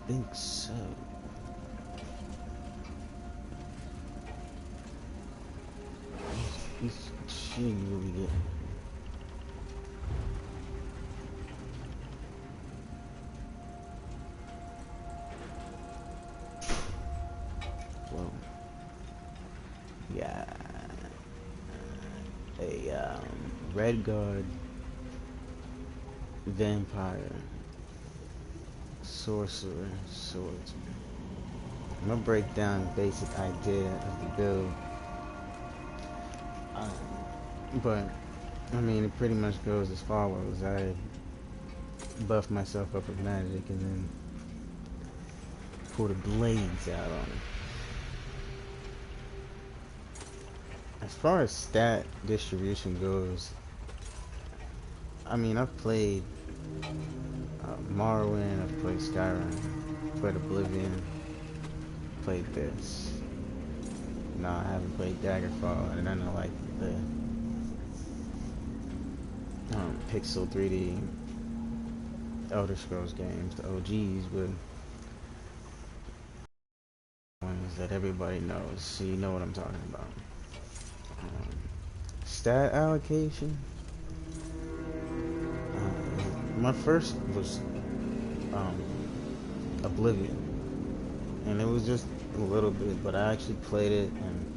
think so. He's cheating really good. Well, yeah, a Redguard vampire sorcerer swordsman. I'm gonna break down the basic idea of the build, but I mean it pretty much goes as follows. I buff myself up with magic and then pull the blades out on it. As far as stat distribution goes, I mean I've played Morrowind, I've played Skyrim, played Oblivion, played this. No, I haven't played Daggerfall, and I know like the Pixel 3D Elder Scrolls games, the OGs, but ones that everybody knows, so you know what I'm talking about. Stat allocation. My first was Oblivion, and it was just a little bit, but I actually played it and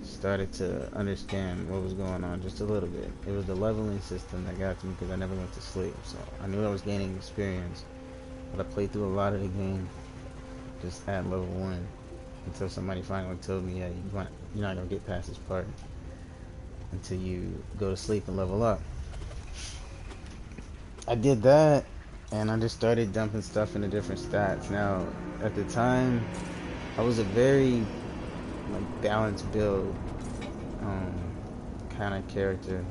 started to understand what was going on just a little bit. It was the leveling system that got to me because I never went to sleep, so I knew I was gaining experience, but I played through a lot of the game just at level 1 until somebody finally told me, yeah, you're not going to get past this part until you go to sleep and level up. I did that, and I just started dumping stuff into different stats. Now, at the time, I was a very like balanced build kind of character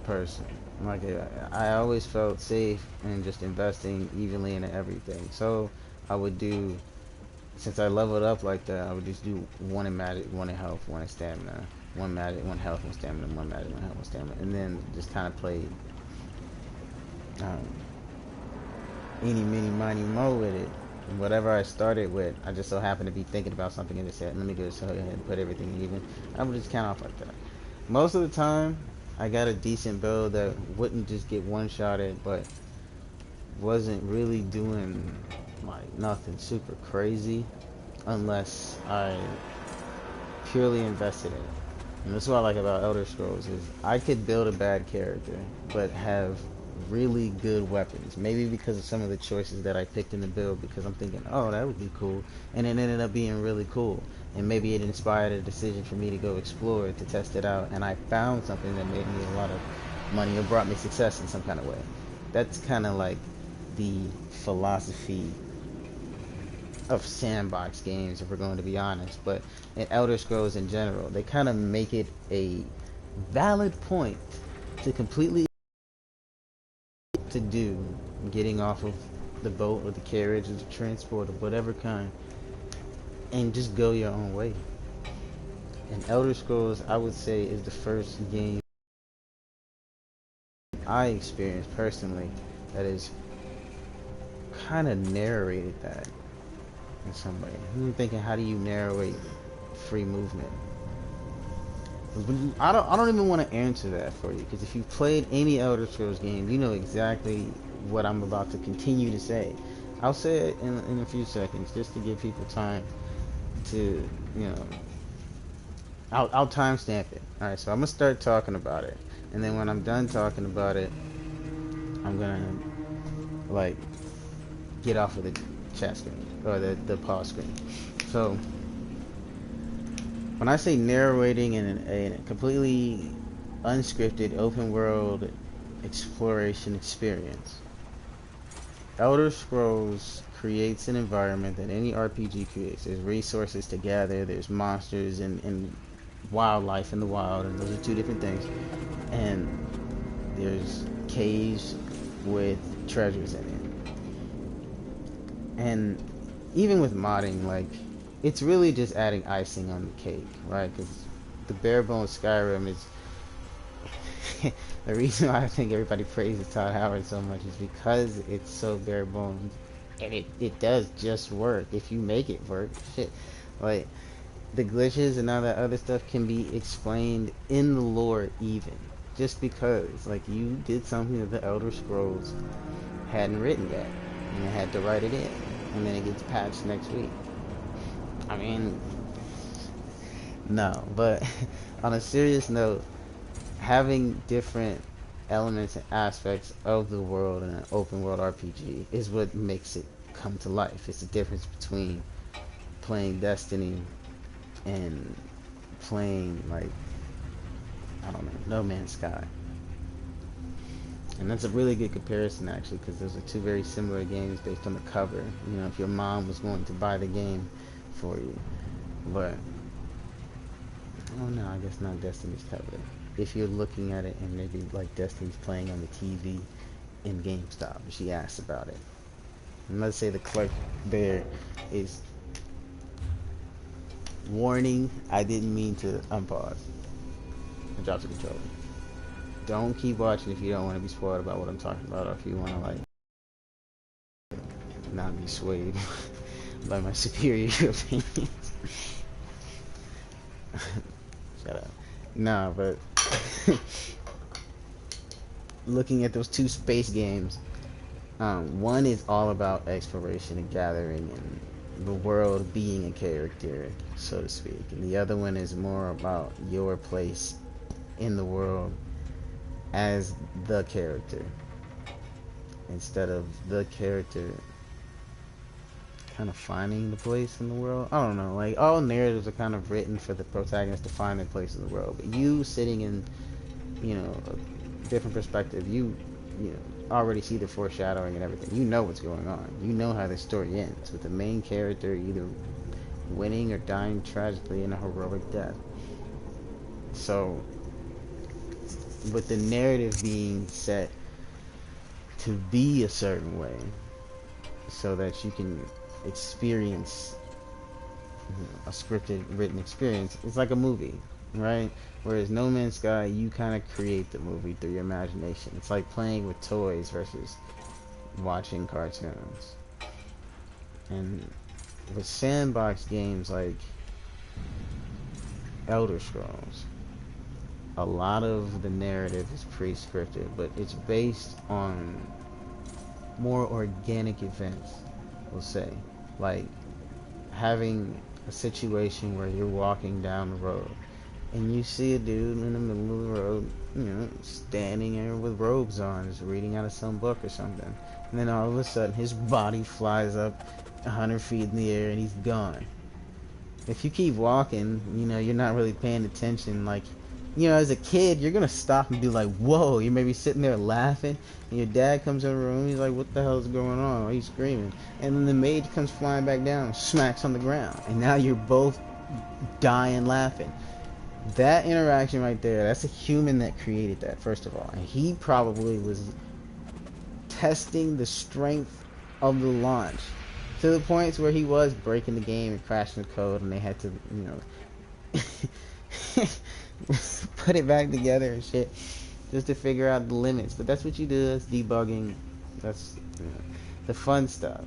person. Like I always felt safe in just investing evenly into everything. So I would do, since I leveled up like that, I would just do one in magic, one in health, one in stamina, one magic, one health, one stamina, one magic, one health, one stamina, and then just kind of played eeny, meeny, miny, mo with it. And whatever I started with, I just so happened to be thinking about something and just said, let me go ahead and put everything even. I would just count off like that. Most of the time, I got a decent build that wouldn't just get one-shotted, but wasn't really doing like nothing super crazy unless I purely invested in it. And that's what I like about Elder Scrolls is I could build a bad character, but have really good weapons. Maybe because of some of the choices that I picked in the build, because I'm thinking, oh, that would be cool, and it ended up being really cool. And maybe it inspired a decision for me to go explore it, to test it out, and I found something that made me a lot of money or brought me success in some kind of way. That's kind of like the philosophy of sandbox games, if we're going to be honest. But in Elder Scrolls in general, they kind of make it a valid point to completely to do getting off of the boat or the carriage or the transport of whatever kind and just go your own way. And Elder Scrolls, I would say, is the first game I experienced personally that is kind of narrated that in some way. I'm thinking, how do you narrate free movement? I don't even want to answer that for you, because if you've played any Elder Scrolls game, you know exactly what I'm about to continue to say. I'll say it in a few seconds just to give people time to, you know, I'll timestamp it. Alright, so I'm going to start talking about it. And then when I'm done talking about it, I'm going to, like, get off of the chat screen, or the pause screen. So, when I say narrating in a completely unscripted open world exploration experience, Elder Scrolls creates an environment that any RPG creates. There's resources to gather, there's monsters and wildlife in the wild, and those are two different things. And there's caves with treasures in it. And even with modding, like, it's really just adding icing on the cake, right? Because the bare bones Skyrim is the reason why I think everybody praises Todd Howard so much is because it's so bare bones. and it does just work if you make it work. Shit, like the glitches and all that other stuff can be explained in the lore even. Just because, like, you did something that the Elder Scrolls hadn't written yet, and they had to write it in, and then it gets patched next week. I mean, no, but on a serious note, having different elements and aspects of the world in an open world RPG is what makes it come to life. It's the difference between playing Destiny and playing, like, I don't know, No Man's Sky. And that's a really good comparison, actually, because those are two very similar games based on the cover. You know, if your mom was going to buy the game for you. But, oh no, I guess not Destiny's cover. If you're looking at it and maybe like Destiny's playing on the TV in GameStop, she asks about it. And let's say the clerk there is, warning, I didn't mean to unpause. And drops the controller. Don't keep watching if you don't want to be spoiled about what I'm talking about, or if you want to, like, not be swayed by my superior opinions. Shut up. Nah, but looking at those two space games, one is all about exploration and gathering and the world being a character, so to speak, and the other one is more about your place in the world as the character instead of the character kind of finding the place in the world. I don't know, like, all narratives are kind of written for the protagonist to find their place in the world, but you sitting in, you know, a different perspective, you know, already see the foreshadowing and everything. You know what's going on. You know how the story ends with the main character either winning or dying tragically in a heroic death. So with the narrative being set to be a certain way so that you can experience a scripted written experience, it's like a movie, right? Whereas No Man's Sky, you kind of create the movie through your imagination. It's like playing with toys versus watching cartoons. And with sandbox games like Elder Scrolls, a lot of the narrative is pre-scripted, but it's based on more organic events, we'll say. Like having a situation where you're walking down the road and you see a dude in the middle of the road, you know, standing there with robes on, just reading out of some book or something. And then all of a sudden his body flies up 100 feet in the air and he's gone. If you keep walking, you know, you're not really paying attention. Like, you know, as a kid, you're gonna stop and be like, whoa, you may be sitting there laughing, and your dad comes in the room, he's like, what the hell is going on? Why are you screaming? And then the maid comes flying back down, smacks on the ground, and now you're both dying laughing. That interaction right there, that's a human that created that, first of all. And he probably was testing the strength of the launch to the points where he was breaking the game and crashing the code, and they had to, you know, put it back together and shit just to figure out the limits. But that's what you do. That's debugging. That's, you know, the fun stuff.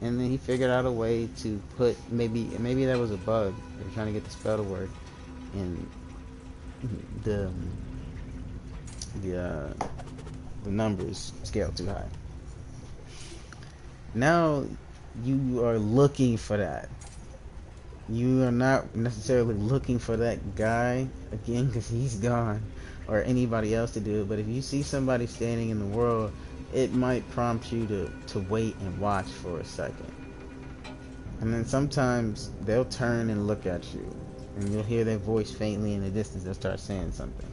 And then he figured out a way to put, maybe that was a bug. They were trying to get the spell to work, and the numbers scale too high. Now you are looking for that. You are not necessarily looking for that guy again because he's gone, or anybody else to do it. But if you see somebody standing in the world, it might prompt you to wait and watch for a second. And then sometimes they'll turn and look at you, and you'll hear their voice faintly in the distance. They'll start saying something.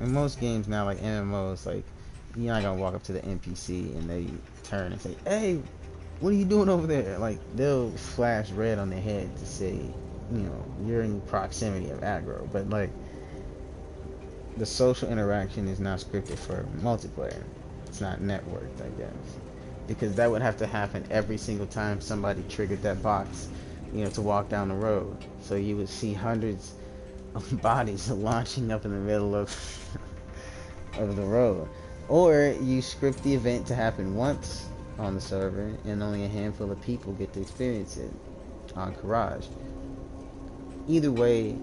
In most games now, like MMOs, like, you're not gonna walk up to the NPC and they turn and say, hey, what are you doing over there? Like, they'll flash red on their head to say, you know, you're in proximity of aggro. But like, the social interaction is not scripted for multiplayer. It's not networked, I guess, because that would have to happen every single time somebody triggered that box, you know, to walk down the road. So you would see hundreds of bodies launching up in the middle of the road. Or you script the event to happen once, on the server, and only a handful of people get to experience it on Courage. Either way,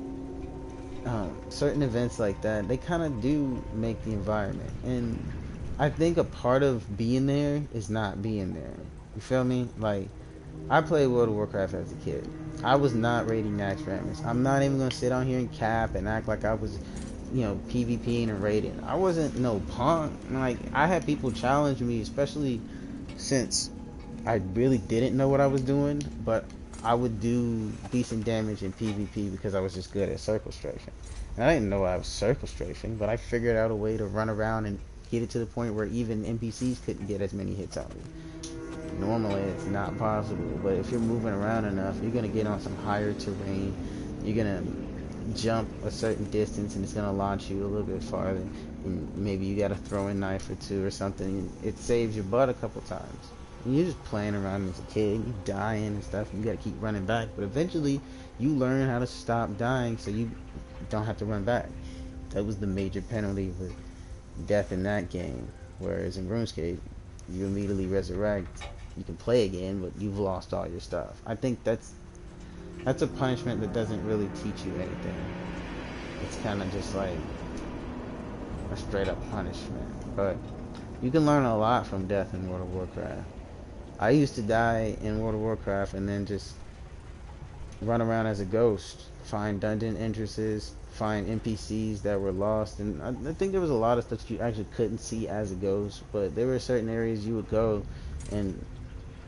certain events like that, they kind of do make the environment. And I think a part of being there is not being there. You feel me? Like, I played World of Warcraft as a kid. I was not raiding Nax Ramus. I'm not even going to sit on here and cap and act like I was, PvPing and raiding. I wasn't no punk. Like, I had people challenge me, especially since I really didn't know what I was doing, but I would do decent damage in PvP because I was just good at circle strafing. And I didn't know I was circle strafing, but I figured out a way to run around and get it to the point where even NPCs couldn't get as many hits on me. Normally it's not possible, but if you're moving around enough, you're going to get on some higher terrain. You're going to jump a certain distance and it's going to launch you a little bit farther. And maybe you got a throwing knife or two or something. It saves your butt a couple times. And you're just playing around as a kid, you dying and stuff, and you got to keep running back. But eventually you learn how to stop dying so you don't have to run back. That was the major penalty with death in that game. Whereas in RuneScape, you immediately resurrect. You can play again, but you've lost all your stuff. I think that's a punishment that doesn't really teach you anything. It's kind of just like a straight up punishment. But you can learn a lot from death in World of Warcraft. I used to die in World of Warcraft and then just run around as a ghost, find dungeon entrances, find NPCs that were lost, and I think there was a lot of stuff you actually couldn't see as a ghost, but there were certain areas you would go and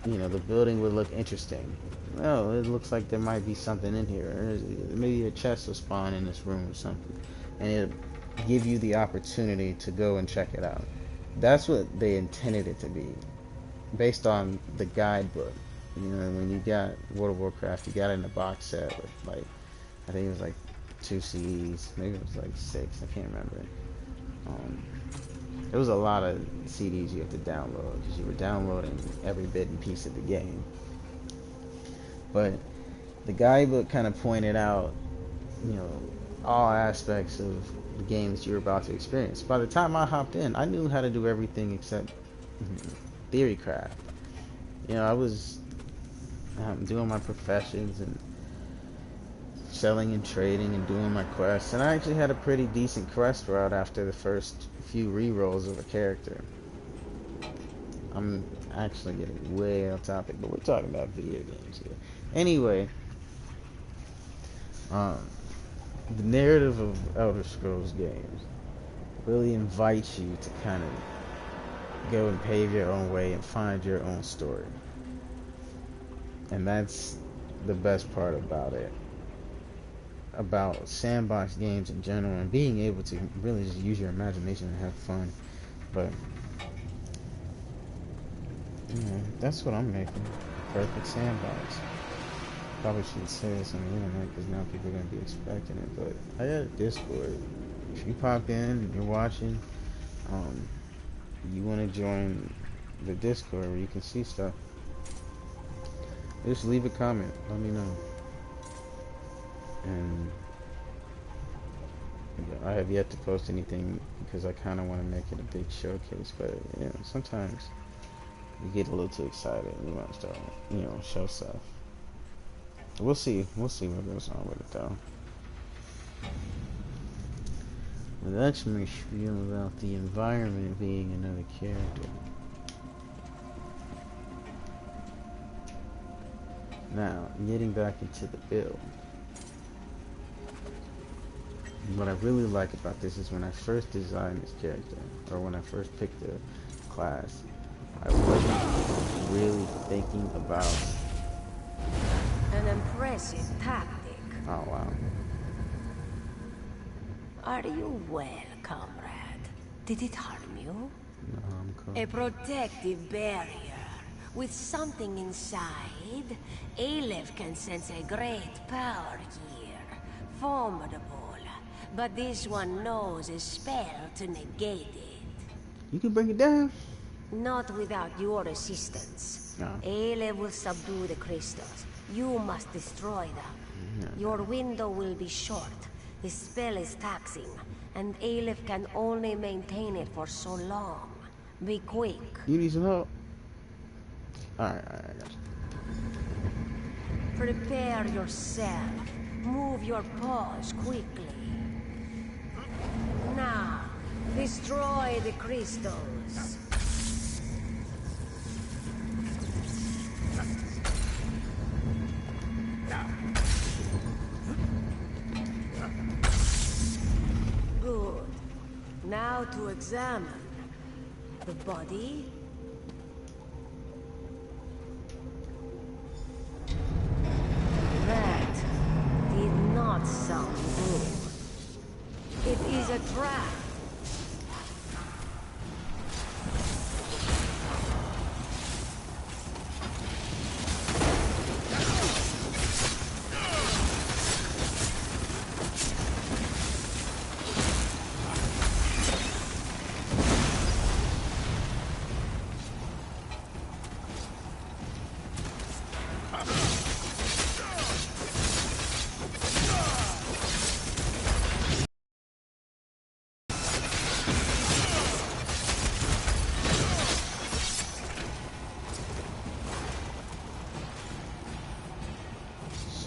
the building would look interesting. Oh, it looks like there might be something in here. Maybe a chest will spawn in this room or something, and it'll give you the opportunity to go and check it out. That's what they intended it to be, based on the guidebook. When you got World of Warcraft, you got it in a box set with I think it was 2 CDs, maybe it was 6, I can't remember. There was a lot of CDs you have to download because you were downloading every bit and piece of the game. But the guidebook kind of pointed out, all aspects of the games you were about to experience. By the time I hopped in, I knew how to do everything except theorycraft. I was doing my professions and selling and trading and doing my quests, and I actually had a pretty decent quest route after the first few rerolls of a character. I'm actually getting way off topic, but we're talking about video games here. Anyway, the narrative of Elder Scrolls games really invites you to kind of go and pave your own way and find your own story. And that's the best part about it. About sandbox games in general and being able to really just use your imagination and have fun. But that's what I'm making. Perfect sandbox. Probably shouldn't say this on the internet because now people are going to be expecting it. But I got a Discord. If you pop in and you're watching, you want to join the Discord where you can see stuff, just leave a comment. Let me know. And I have yet to post anything because I kind of want to make it a big showcase. But sometimes you get a little too excited and you want to start, show stuff. We'll see what goes on with it though. But that's my spiel about the environment being another character. Now, getting back into the build. What I really like about this is when I first designed this character, or when I first picked the class, I wasn't really thinking about an impressive tactic. Oh wow. Are you well, comrade? Did it harm you? No, I'm cool. A protective barrier. With something inside, Aleph can sense a great power here. Formidable. But this one knows a spell to negate it. You can bring it down? Not without your assistance. No. Aleph will subdue the crystals. You must destroy them. No. Your window will be short. The spell is taxing, and Aleph can only maintain it for so long. Be quick. You need some help? Alright, I got you. Prepare yourself. Move your paws quickly. Now, destroy the crystals. Good. Now to examine the body. That did not sound good. It is a trap.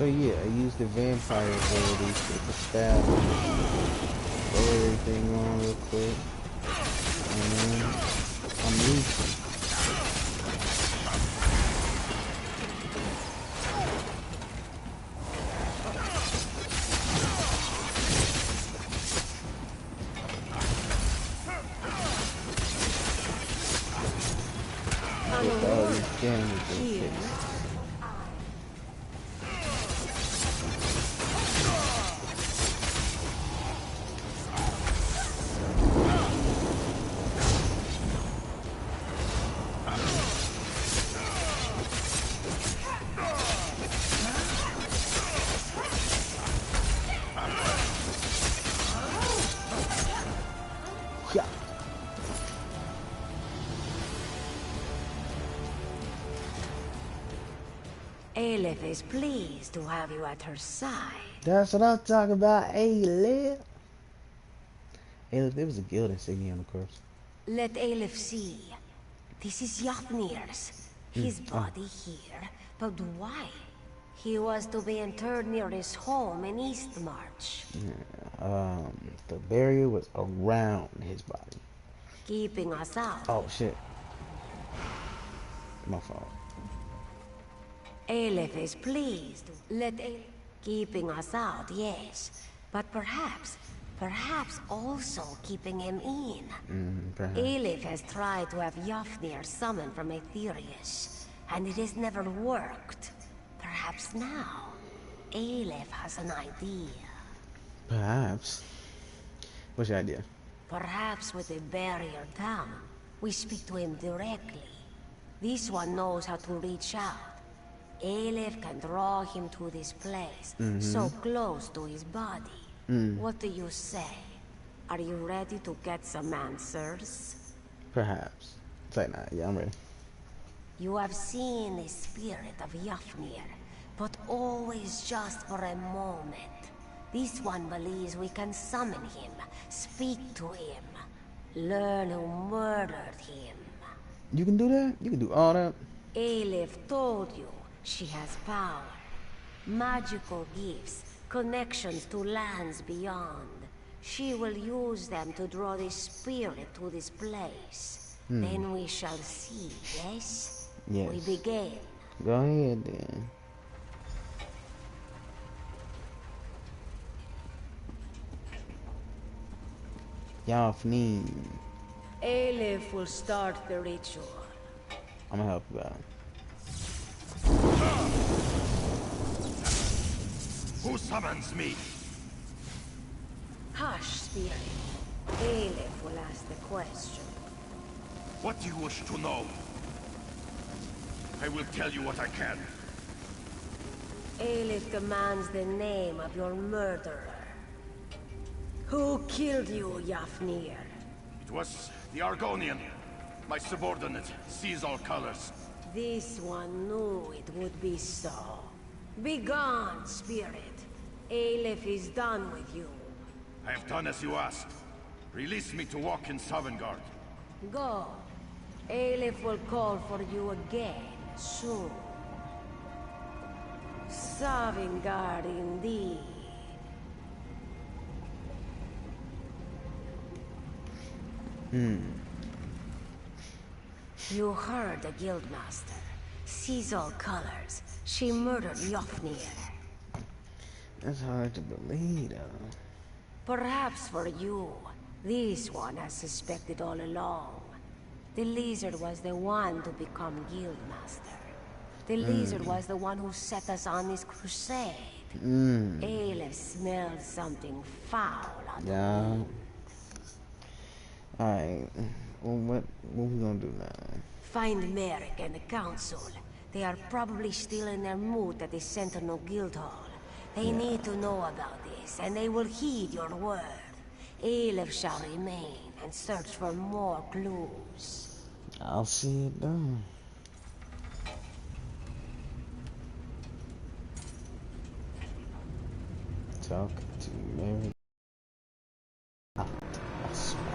So yeah, I used the vampire ability with the stab. Throw everything on real quick. And then I'm loose. With all these damages. Yeah. Aleph is pleased to have you at her side. That's what I'm talking about, Aleph. Aleph, there was a guild insignia on the corpse. Let Aleph see. This is Yafnir's. His body here. But why? He was to be interred near his home in Eastmarch. The barrier was around his body. Keeping us out. Oh shit. My fault. Aleph is pleased. Let Aleph... Keeping us out, yes. But perhaps also keeping him in. Perhaps. Aleph has tried to have Yafnir summoned from Aetherius, and it has never worked. Perhaps now, Aleph has an idea. Perhaps. What's your idea? Perhaps with the barrier down, we speak to him directly. This one knows how to reach out. Aleph can draw him to this place, so close to his body. What do you say? Are you ready to get some answers? Perhaps. Say not. Yeah, I'm ready. You have seen the spirit of Yafnir, but always just for a moment. This one believes we can summon him, speak to him, learn who murdered him. You can do that? You can do all that? Aleph told you she has power. Magical gifts, connections to lands beyond. She will use them to draw the spirit to this place. Then we shall see, yes? Yes. We begin. Go ahead then. Yafnir. Aleph will start the ritual. I'm gonna help you out. Who summons me? Hush, spirit. Aleph will ask the question. What do you wish to know? I will tell you what I can. Aleph demands the name of your murderer. Who killed you, Yafnir? It was the Argonian. My subordinate sees all colors. This one knew it would be so. Begone, spirit. Aleph is done with you. I have done as you asked. Release me to walk in Sovngarde. Go. Aleph will call for you again soon. Sovngarde indeed. You heard the guildmaster. Sees all colors. She murdered Jofnir. That's hard to believe, though. Perhaps for you, this one has suspected all along. The lizard was the one to become guildmaster. The lizard was the one who set us on this crusade. Aleph smelled something foul on the Yeah. Alright. Well, what we gonna do now? Find Merrick and the council. They are probably still in their mood at the Sentinel Guild Hall. They need to know about this, and they will heed your word. Aleph shall remain and search for more clues. I'll see it done. Talk to Mary. A swamp.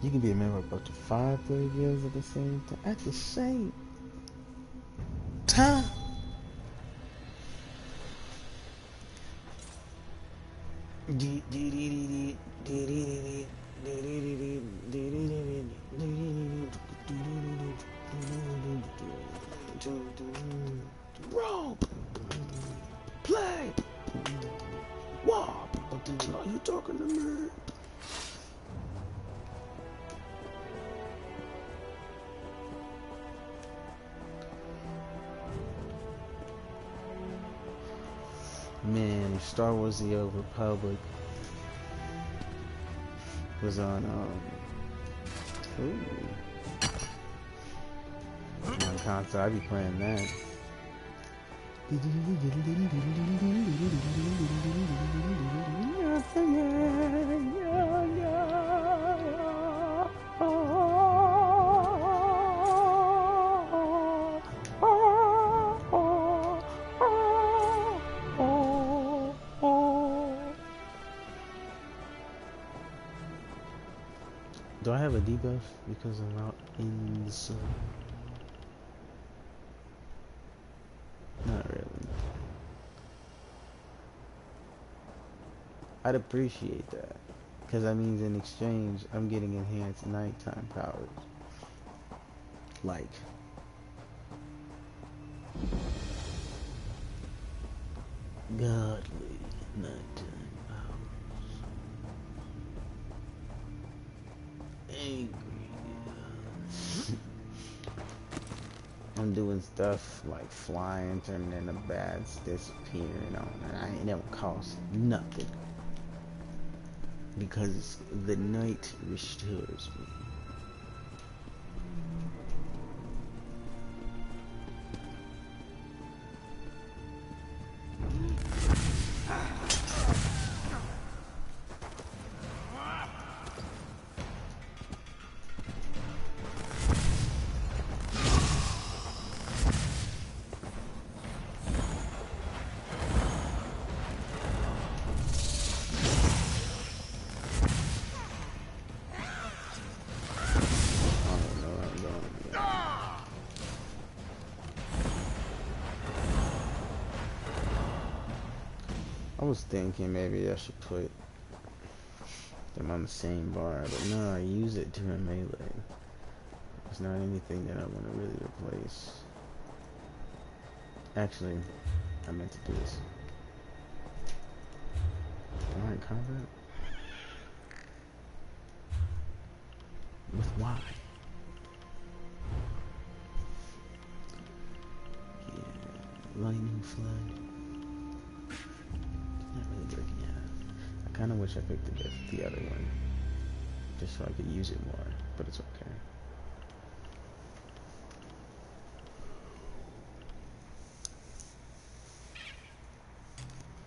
You can be a member of up to 5 player guilds at the same time. At the same time. Roll, play, walk. Are you talking to me? Man, if Star Wars: The Old Republic was on on console, I'd be playing that. Do I have a debuff because I'm out in the sun? Not really. I'd appreciate that, because that means in exchange I'm getting enhanced nighttime powers. Like godly nighttime powers. Angry. I'm doing stuff like flying, turning into bats, disappearing on, and it don't cost nothing because the night restores me. I was thinking maybe I should put them on the same bar, but no, I use it during melee. It's not anything that I want to really replace. Actually, I meant to do this. Am I in combat? With why? Yeah, lightning flood. Not really working out. I kind of wish I picked the other one, just so I could use it more, but it's okay.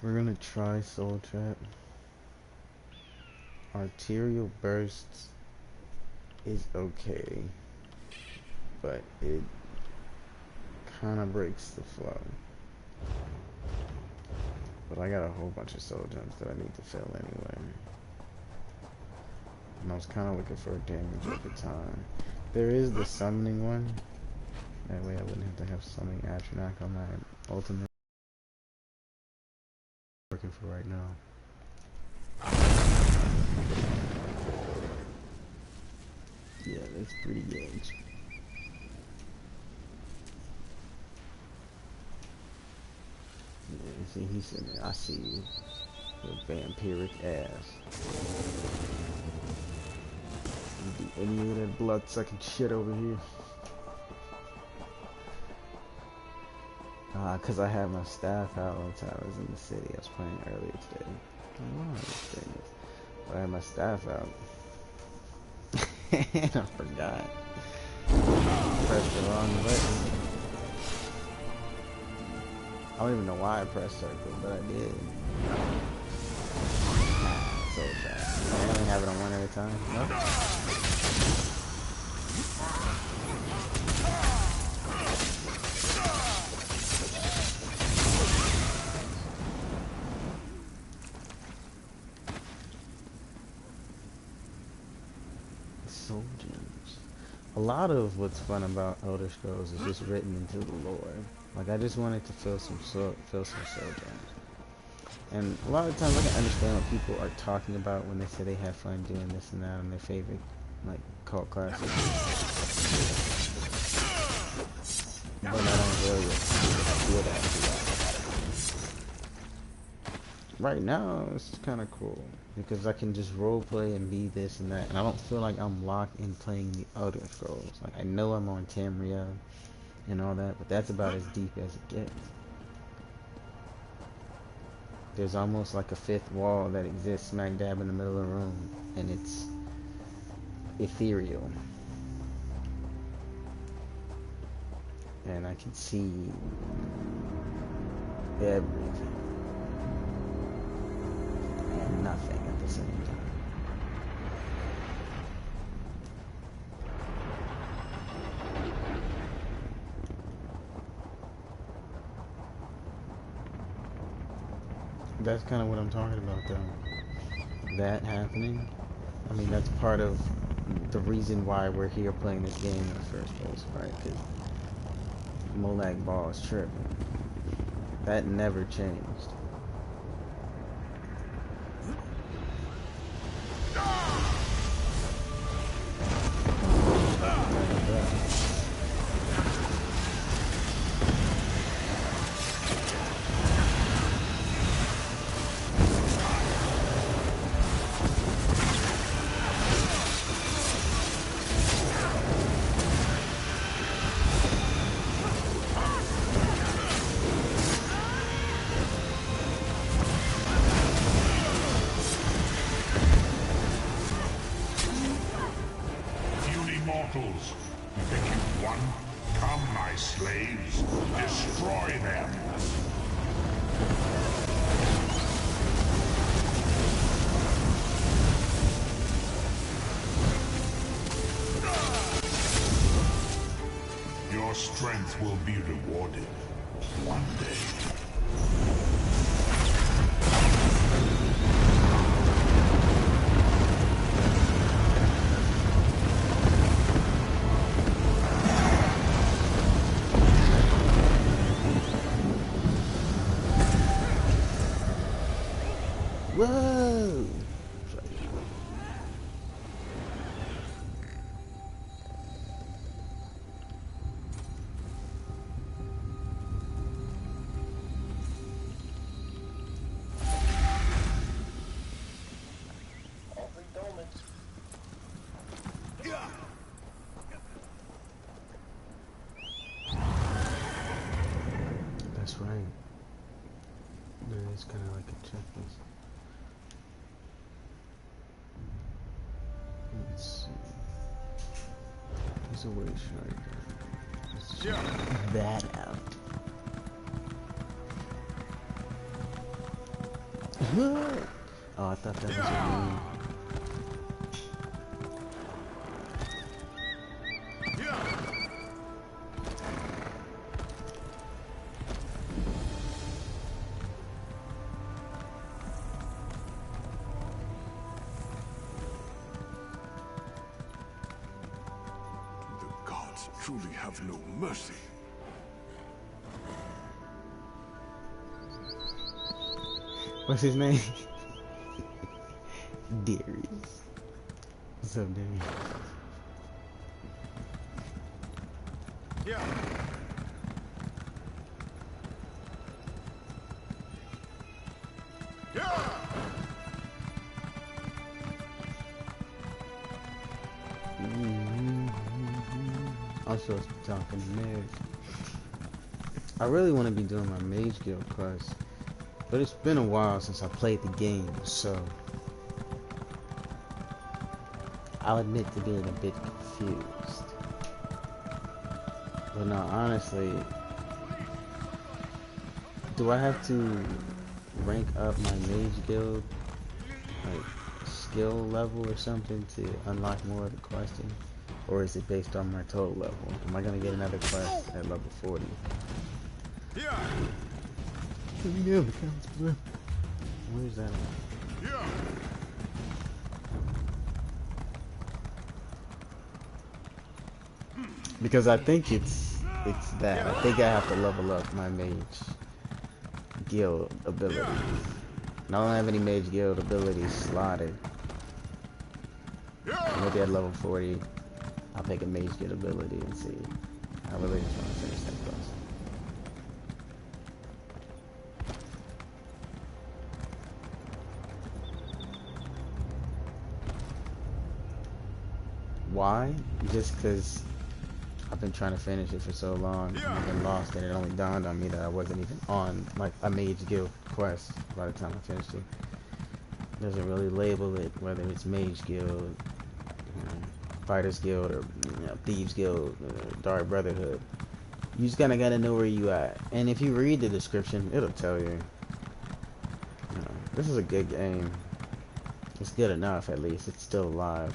We're gonna try Soul Trap. Arterial bursts is okay, but it kind of breaks the flow. But I got a whole bunch of soul gems that I need to fill anyway. And I was kind of looking for damage at the time. There is the summoning one. That way I wouldn't have to have summoning Atronach on my ultimate. Working for right now. Yeah, that's pretty good. Yeah, see, he's sitting there. I see you. Your vampiric ass. You do any of that blood sucking shit over here. Cause I had my staff out all the time. I was in the city. I was playing earlier today. I don't know how this thing is. But I had my staff out. And I forgot. Pressed the wrong button. I don't even know why I pressed circle, but I did. So bad. I only have it on one at a time. No? Soul gems. A lot of what's fun about Elder Scrolls is just written into the lore. Like I just wanted to fill some soul gems. And a lot of times I can understand what people are talking about when they say they have fun doing this and that on their favorite like cult classes. But I don't really feel that. Right now it's kind of cool because I can just roleplay and be this and that, and I don't feel like I'm locked in playing the Elder Scrolls. Like I know I'm on Tamriel and all that, but that's about as deep as it gets. There's almost like a fifth wall that exists smack dab in the middle of the room, and it's ethereal. And I can see everything and nothing at the same time. That's kind of what I'm talking about, though. That happening, I mean, that's part of the reason why we're here playing this game in the first place, right? Because Molag Ball is tripping. That never changed. Mortals, you think you've won? Come, my slaves, destroy them! Your strength will be rewarded one day. Whoa! That's right. There is kind of like a checklist. Let's see. There's a way shard there. Let's check that out. Oh, I thought that was a room. truly have no mercy. What's his name? Darius. What's up, Darius? Yeah. Yeah. I'm supposed to be talking to Mage. I really want to be doing my Mage Guild quest, but it's been a while since I played the game, so I'll admit to being a bit confused. But no, honestly, do I have to rank up my Mage Guild, like skill level or something, to unlock more of the questing? Or is it based on my total level? Am I gonna get another quest at level 40? Yeah. Where's that at? Yeah. Because I think it's that. I think I have to level up my Mage Guild abilities. And I don't have any Mage Guild abilities slotted. Maybe at level 40, I'll pick a Mage Guild ability and see. I really just want to finish that quest. Why? Just because I've been trying to finish it for so long, and I've been lost, and it only dawned on me that I wasn't even on like a Mage Guild quest by the time I finished it. It doesn't really label it whether it's Mage Guild, Fighters Guild, or Thieves Guild, Dark Brotherhood. You just kind of gotta know where you at, and if you read the description, it'll tell you. This is a good game. It's good enough, at least. It's still alive.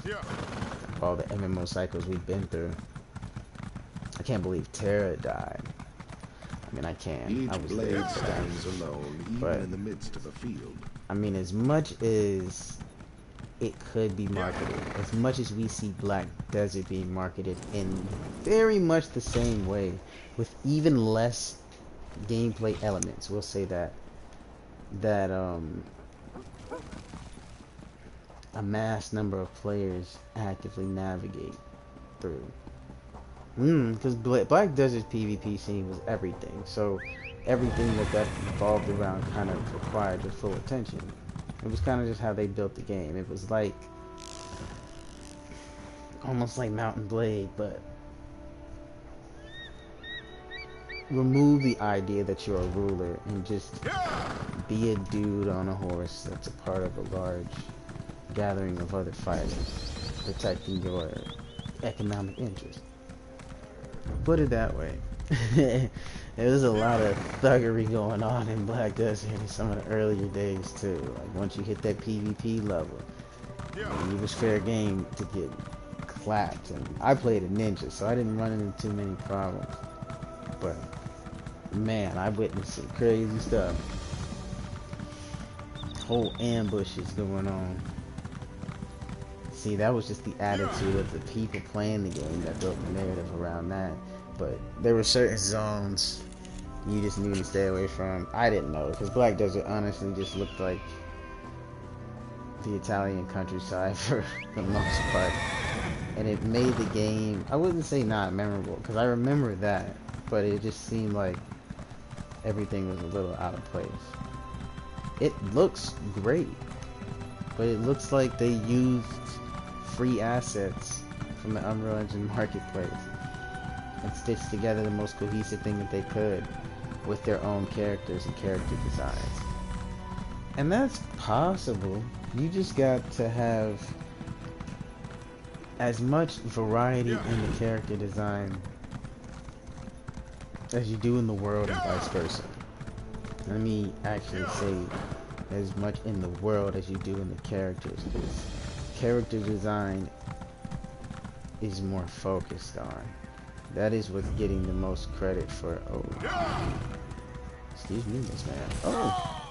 All the MMO cycles we've been through. I can't believe Terra died. I mean, I can. Each I was blade there, stands alone, even but in the midst of a field. I mean, as much as it could be marketed, as much as we see Black Desert being marketed in very much the same way, with even less gameplay elements, we'll say that a mass number of players actively navigate through. Because Black Desert's PvP scene was everything, so everything that evolved around kind of required your full attention. It was kind of just how they built the game. It was like almost like Mountain Blade, but remove the idea that you're a ruler and just be a dude on a horse that's a part of a large gathering of other fighters protecting your economic interest. Put it that way. There was a lot of thuggery going on in Black Desert in some of the earlier days too. Like once you hit that PvP level, it was fair game to get clapped. And I played a ninja, so I didn't run into too many problems. But man, I witnessed some crazy stuff. Whole ambushes going on. See, that was just the attitude of the people playing the game that built the narrative around that. But there were certain zones you just knew to stay away from. I didn't know, because Black Desert honestly just looked like the Italian countryside for the most part. And it made the game, I wouldn't say not memorable, because I remember that, but it just seemed like everything was a little out of place. It looks great, but it looks like they used free assets from the Unreal Engine marketplace and stitched together the most cohesive thing that they could with their own characters and character designs. And that's possible. You just got to have as much variety in the character design as you do in the world and vice versa. Let me actually say as much in the world as you do in the characters, because character design is more focused on. That is what's getting the most credit for. Oh, excuse me, Miss Man. Oh,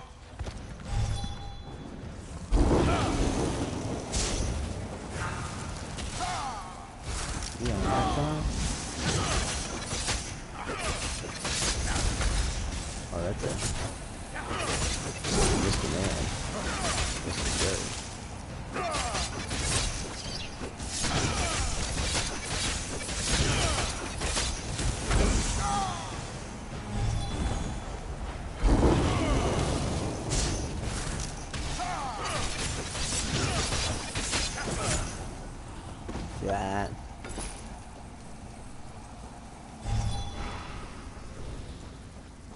yeah, on that time. that's a Mr. Man. Mr. Jerry. That.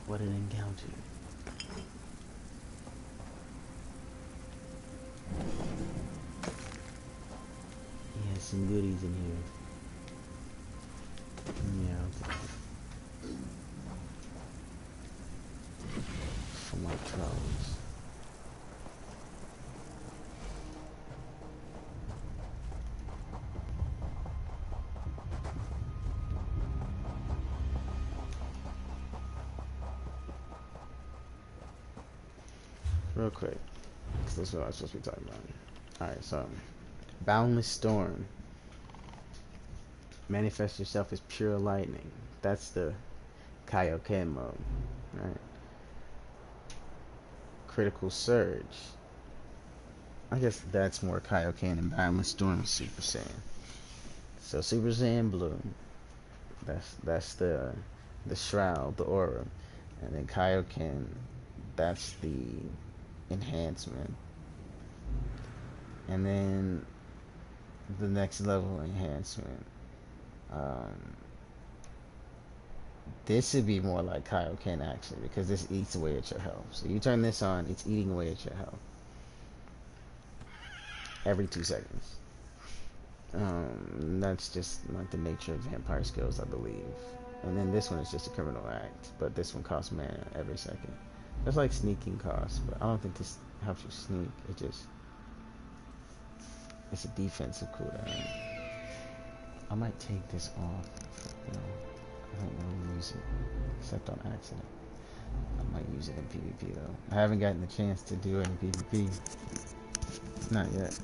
What an encounter. He has some goodies in here. Yeah, I'll take it. For my troubles. Real quick, because this is what I'm supposed to be talking about. Alright, so Boundless Storm. Manifest yourself as pure lightning. That's the Kaioken mode. Right? Critical Surge. I guess that's more Kaioken and Boundless Storm is Super Saiyan. So Super Saiyan Blue. That's the shroud, the aura. And then Kaioken, that's the enhancement. And then the next level enhancement. This would be more like Kaioken actually, because this eats away at your health. So you turn this on, it's eating away at your health every 2 seconds. That's just like the nature of vampire skills, I believe. And then this one is just a criminal act, but this one costs mana every second. That's like sneaking costs, but I don't think this helps you sneak. It's a defensive cooldown. I might take this off. You know, I don't really use it except on accident. I might use it in PvP though. I haven't gotten the chance to do it in PvP. Not yet.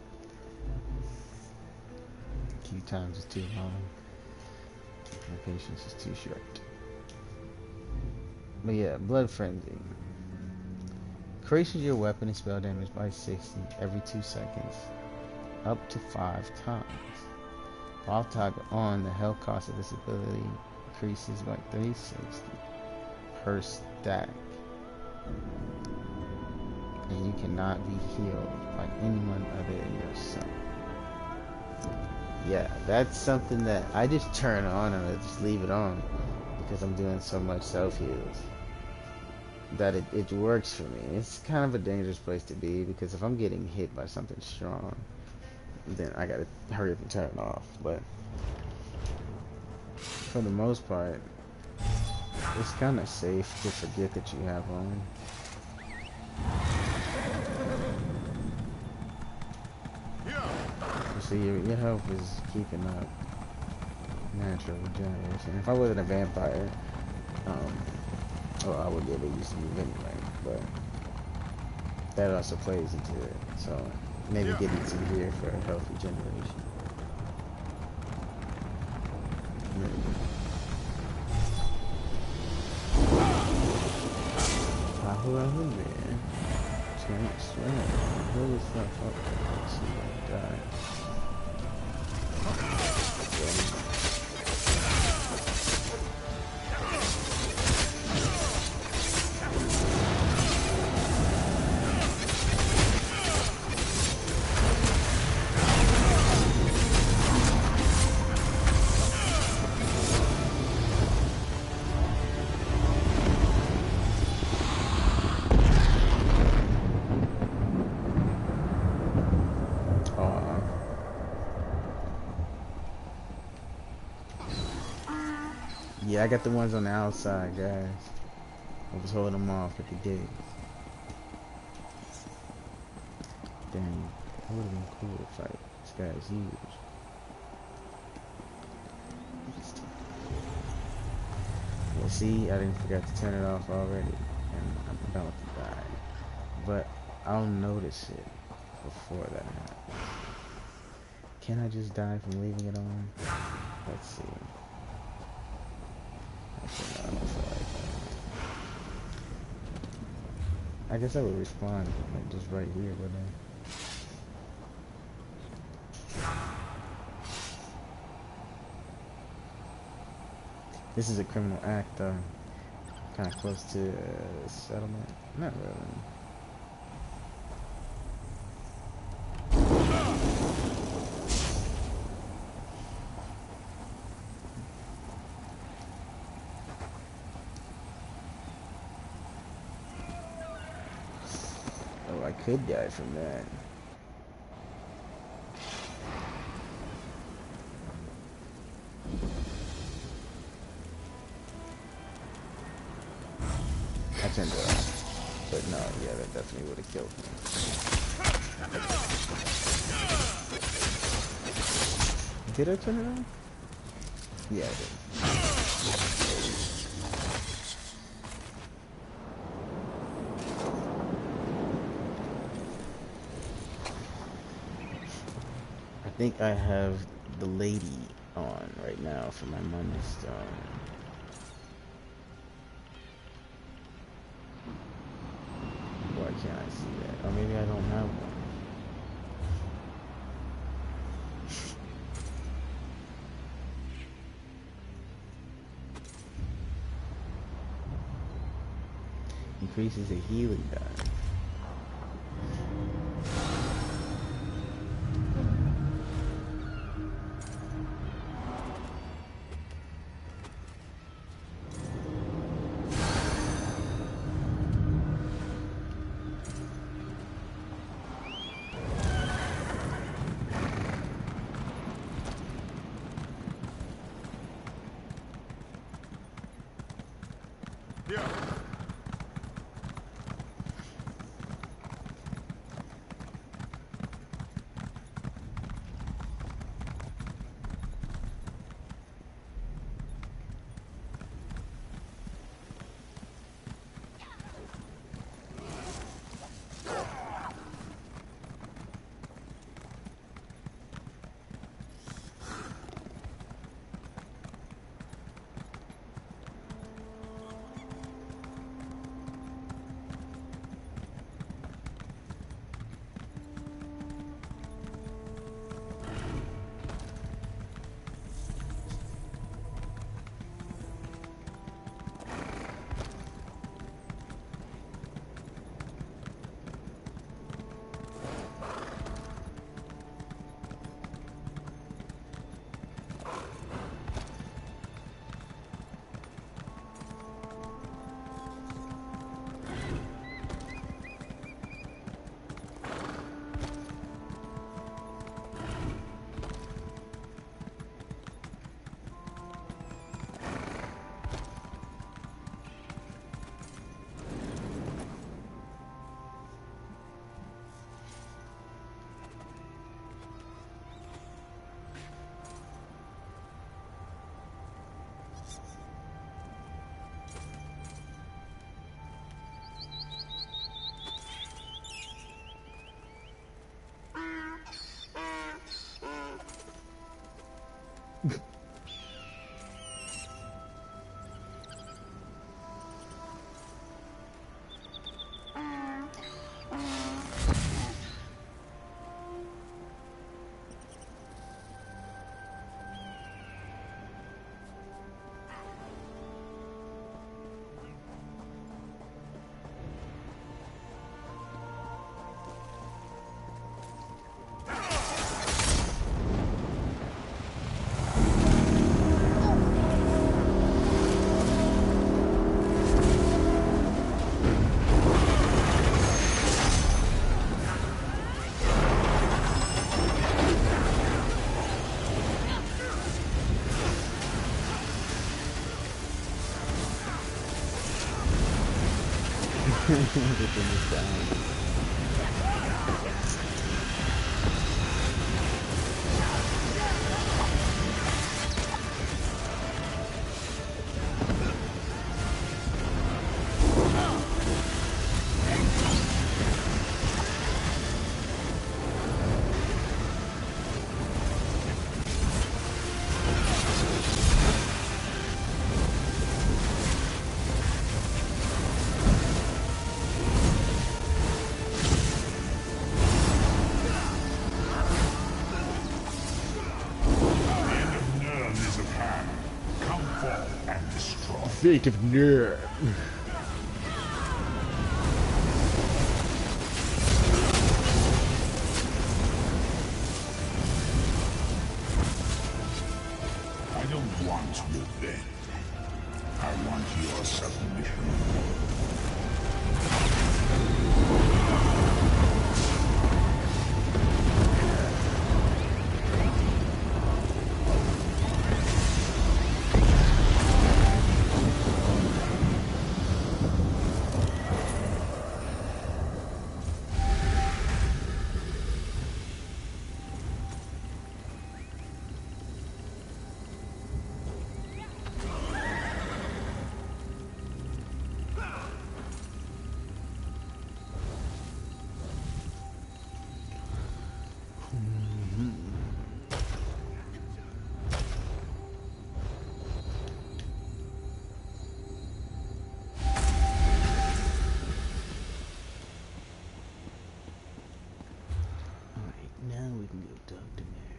Queue times is too long. My patience is too short. But yeah, Blood Frenzy. Increases your weapon and spell damage by 60 every 2 seconds. Up to 5 times. While toggle on, the health cost of this ability increases by 360 per stack. And you cannot be healed by anyone other than yourself. Yeah, that's something that I just turn on and I just leave it on because I'm doing so much self-heals that it works for me. It's kind of a dangerous place to be because if I'm getting hit by something strong, then I gotta hurry up and turn it off. But for the most part, it's kind of safe to forget that you have on. You see, your health is keeping up natural regeneration. If I wasn't a vampire, well, I would be able to use the move anyway, but that also plays into it. So maybe getting some here for health regeneration. Whoever there, can't swim. Pull yourself up. Let's see if I die. Yeah, I got the ones on the outside, guys. I was holding them off at the gate. Dang, that would have been cool to fight. This guy is huge. Well, see, I didn't forget to turn it off already, and I'm about to die. But I'll notice it before that happens. Can I just die from leaving it on? Let's see. Actually, no, I don't feel like that. I guess I would respond like just right here, wouldn't I? This is a criminal act, though. Kind of close to settlement. Not really. Oh, I could die from that. I turned it off. But no, yeah, that definitely would have killed me. Did I turn it on? Yeah, I did. I think I have the lady on right now for my money stone. Why can't I see that? Or maybe I don't have one. Increases a healing die. Everything is down. fate of nerve. I don't want revenge. I want your submission. Now we can go talk to Merrick.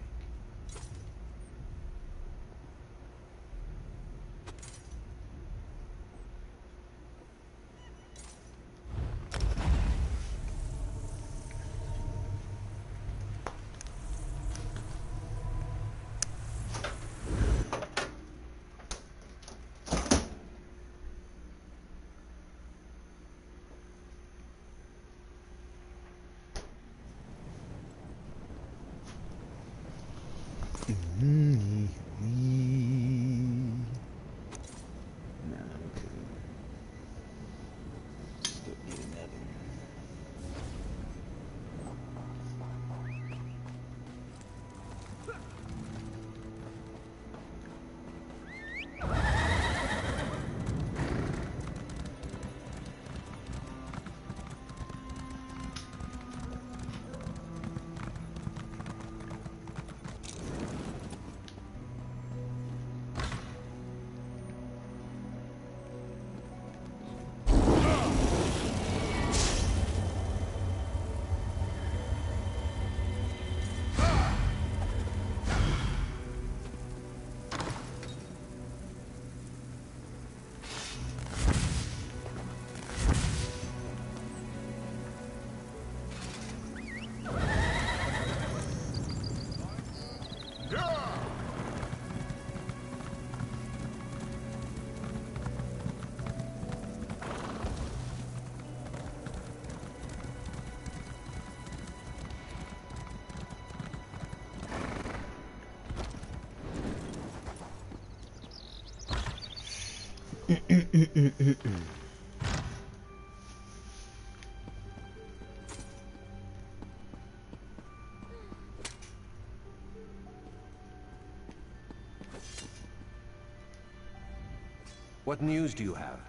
What news do you have?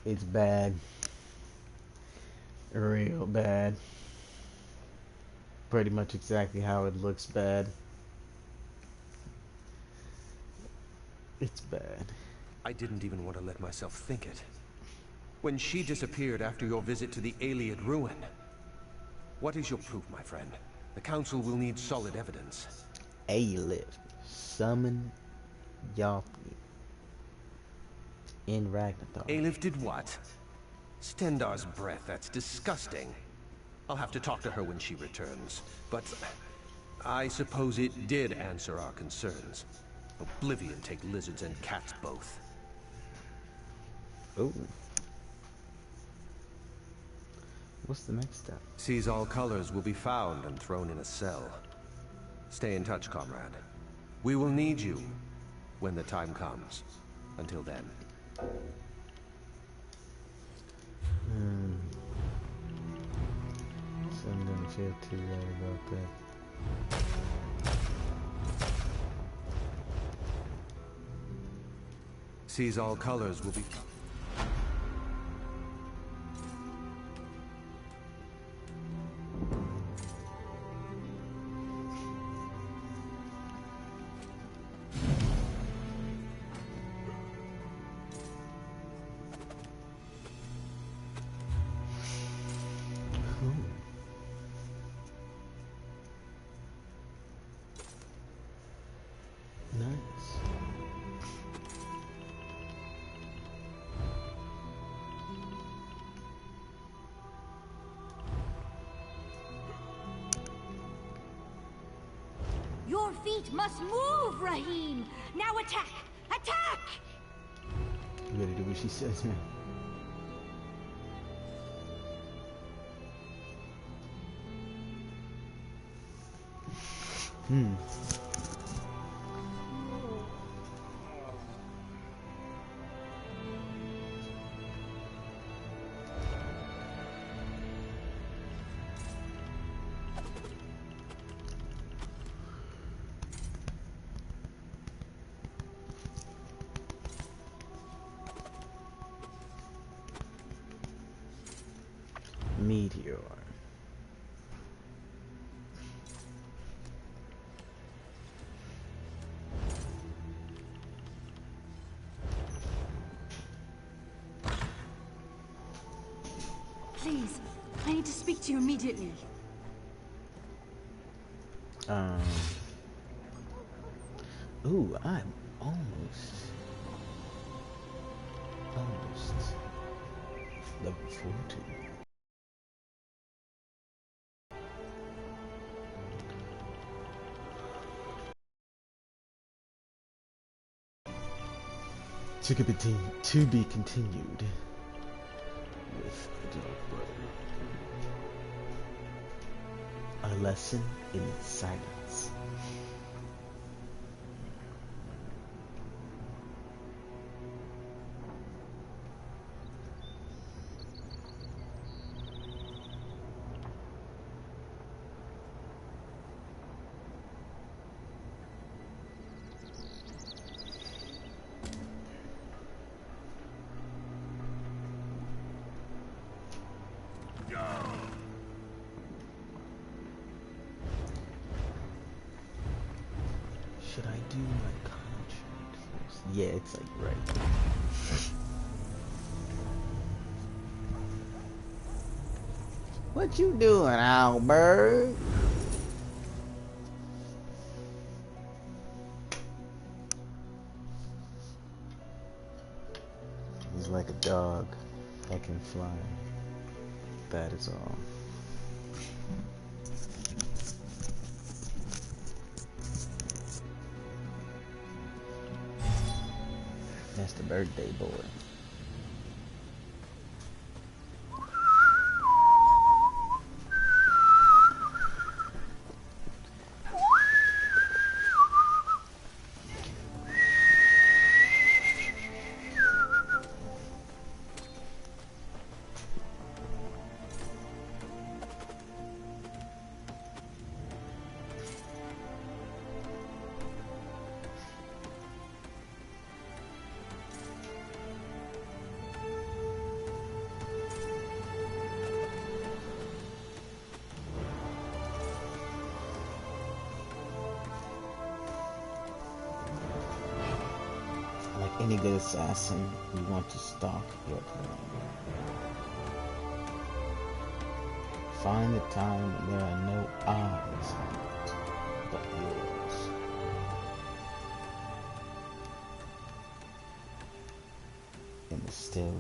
It's bad. Real bad. Pretty much exactly how it looks bad. It's bad. I didn't even want to let myself think it. When she disappeared after your visit to the Ayleid ruin. What is your proof, my friend? The Council will need solid evidence. Ayleid. Summon Yafni. In Ragnathar. Ayleid did what? Stendar's breath, that's disgusting. I'll have to talk to her when she returns. But I suppose it did answer our concerns. Oblivion take lizards and cats both. Oh. What's the next step? Seize all colors will be found and thrown in a cell. Stay in touch, comrade. We will need you when the time comes. Until then. So I'm gonna feel too bad about that. Seize all colors will be... Your feet must move, Rahim! Now attack! Attack! You better do what she says, man. Meteor. Please, I need to speak to you immediately. Ooh, I'm almost level 42. To be continued with the Dark Brother. A lesson in silence. Should I do my contract first? Yeah, it's like right. What you doing, Albert? He's like a dog that can fly. That is all. That's the birthday boy. Any good assassin, you want to stalk your prey. Find the time when there are no eyes on it, but yours. In the still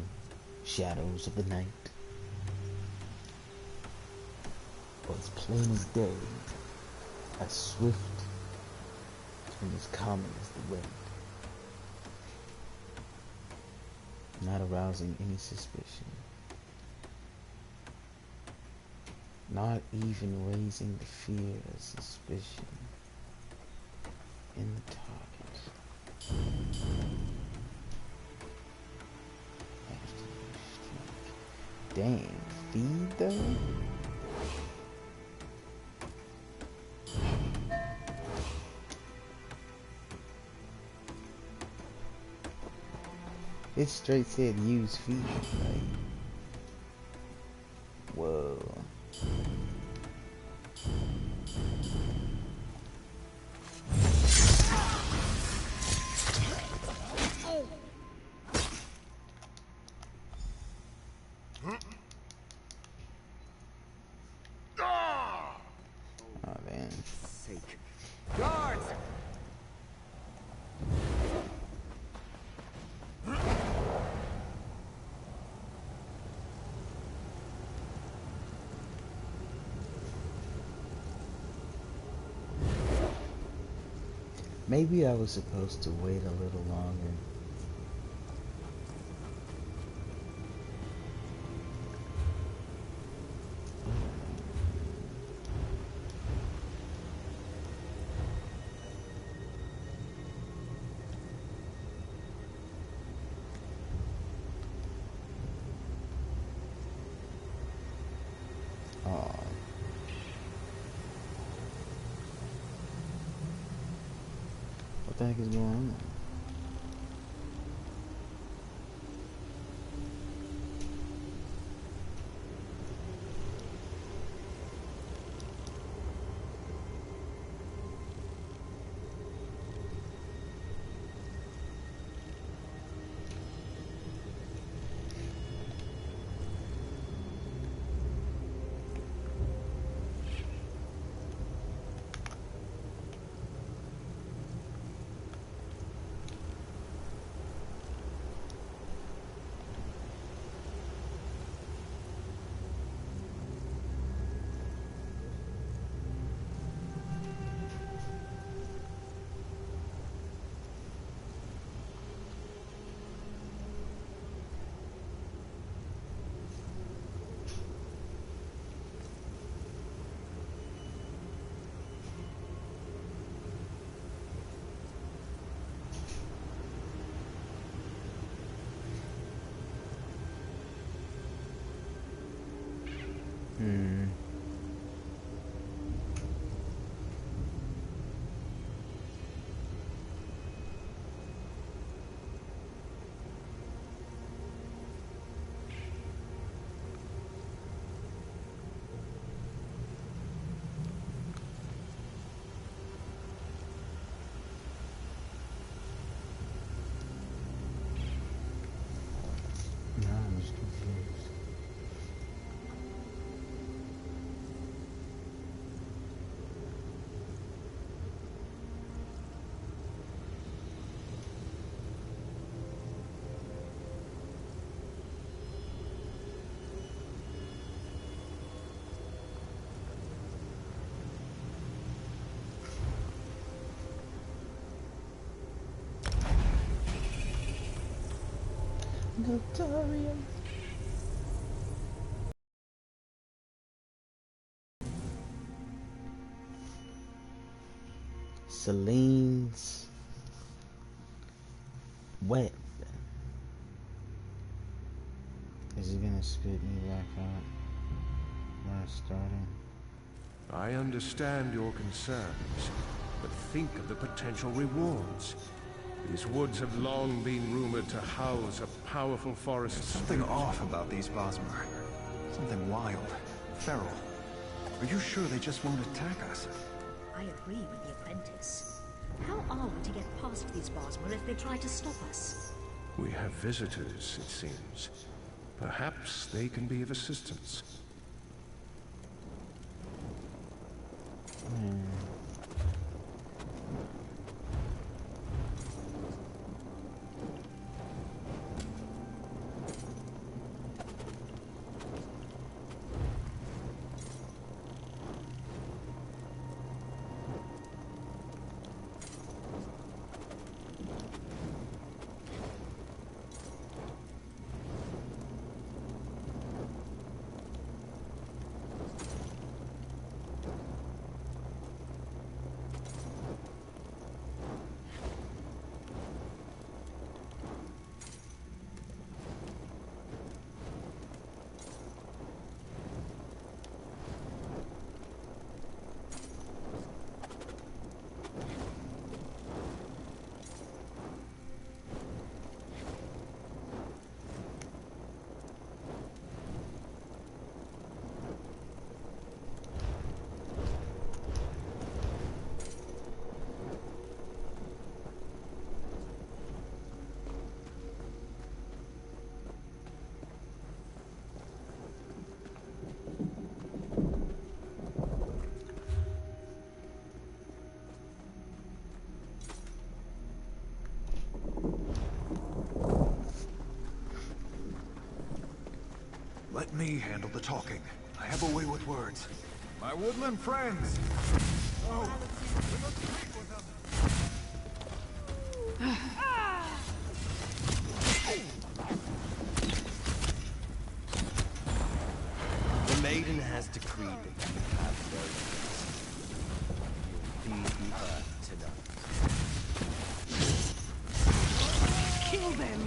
shadows of the night, or as plain as day, as swift and as common as the wind. Not arousing any suspicion, not even raising the fear of suspicion in the target. Dang, feed though? It straight said use feed, like, whoa. Oh man. Sake. Guards! Maybe I was supposed to wait a little longer. Oh. What the heck is going on? Hmm. No, I'm just confused. Victoria. Celine's web. Is he gonna spit me back out when I started? I understand your concerns, but think of the potential rewards. These woods have long been rumored to house a powerful forest. Something off about these Bosmer. Something wild, feral. Are you sure they just won't attack us? I agree with the apprentice. How are we to get past these Bosmer if they try to stop us? We have visitors, it seems. Perhaps they can be of assistance. Let me handle the talking. I have a way with words. My woodland friends! Oh, we must speak with them. has decreed that you have no choice. You'll feed the earth tonight. Kill them!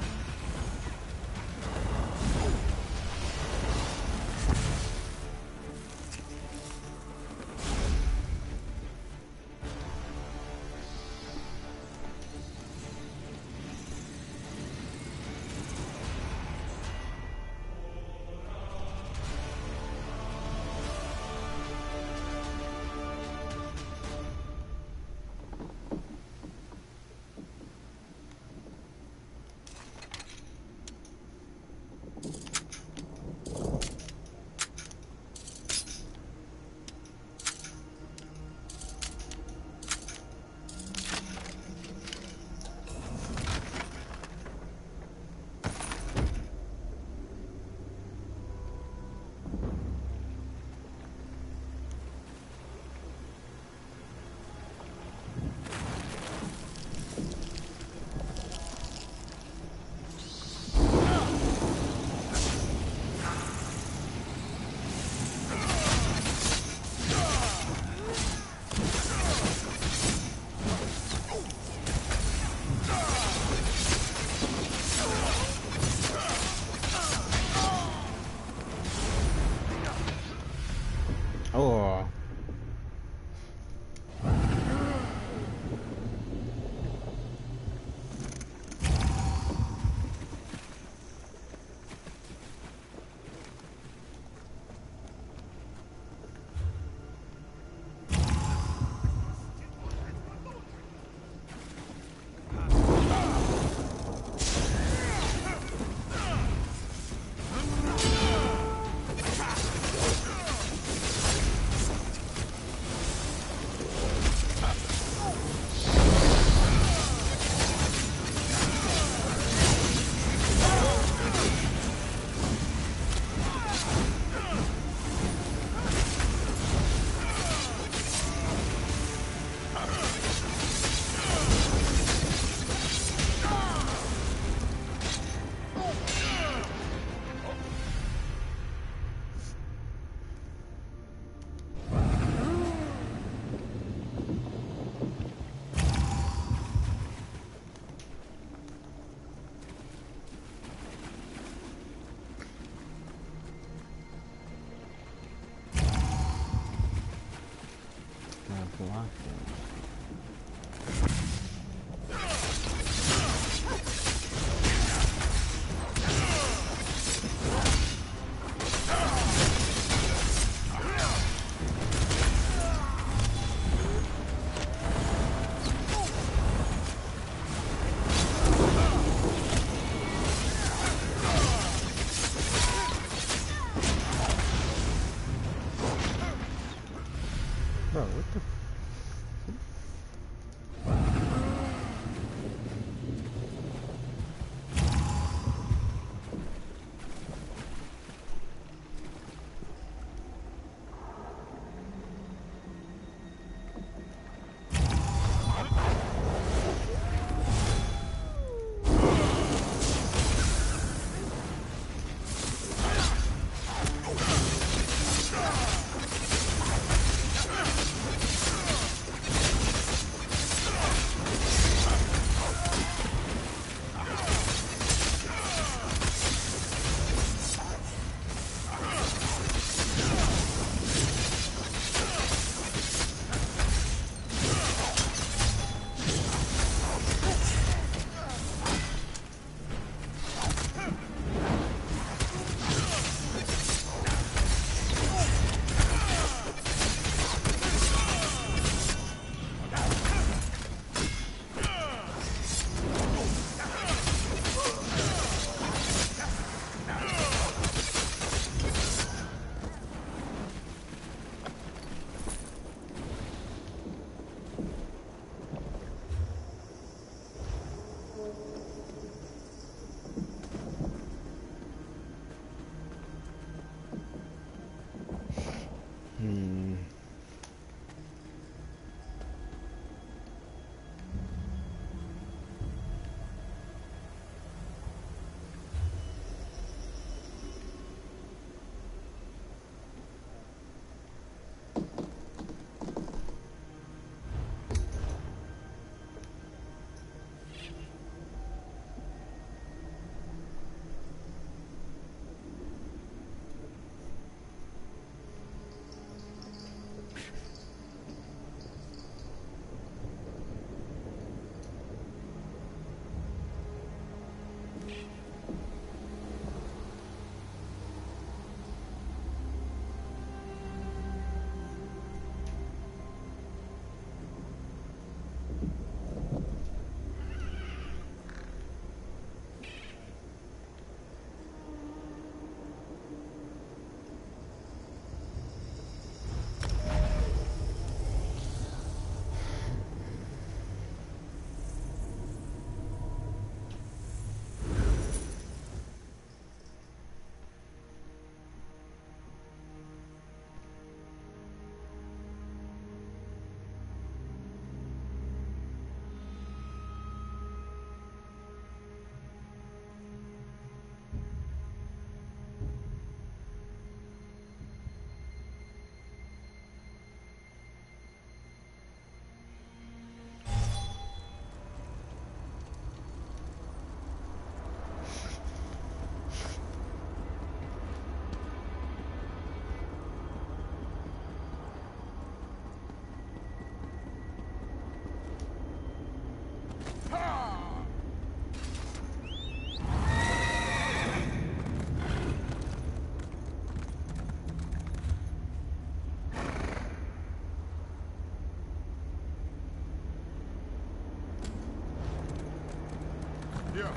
Here.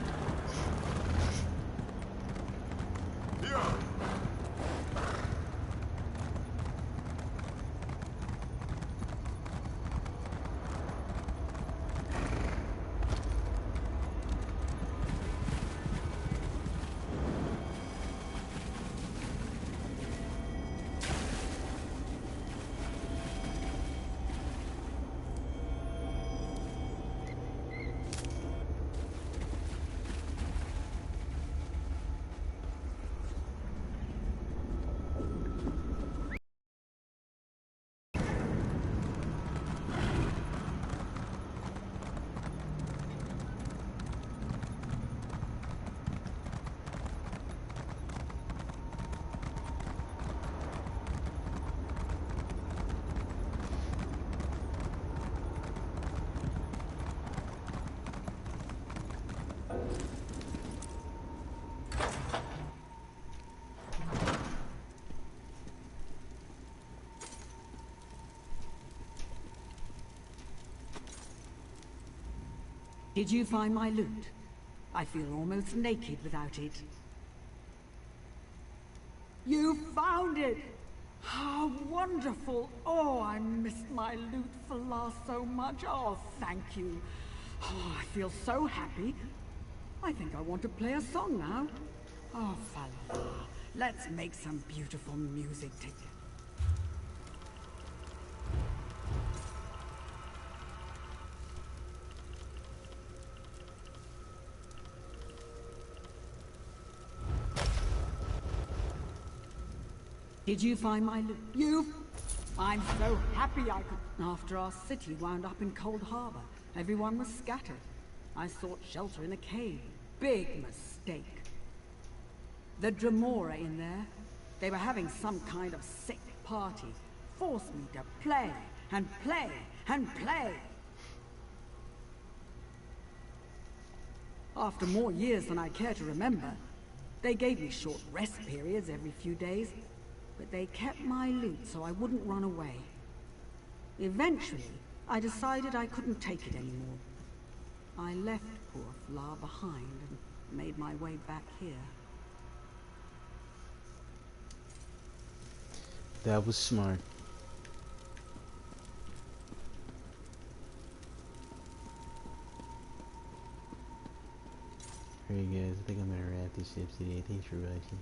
Here. Did you find my loot? I feel almost naked without it. You found it! How wonderful! Oh, I missed my loot for last so much. Oh, thank you. Oh, I feel so happy. I think I want to play a song now. Oh, Falala, let's make some beautiful music together. Did you find my loot? You? I'm so happy I could. After our city wound up in Cold Harbor, everyone was scattered. I sought shelter in a cave. Big mistake. The Dremora in there, they were having some kind of sick party. Forced me to play, and play, and play. After more years than I care to remember, they gave me short rest periods every few days. But they kept my loot so I wouldn't run away. Eventually, I decided I couldn't take it anymore. I left poor Fla behind and made my way back here. That was smart. Alright guys, I think I'm gonna wrap this up today. Thanks for watching.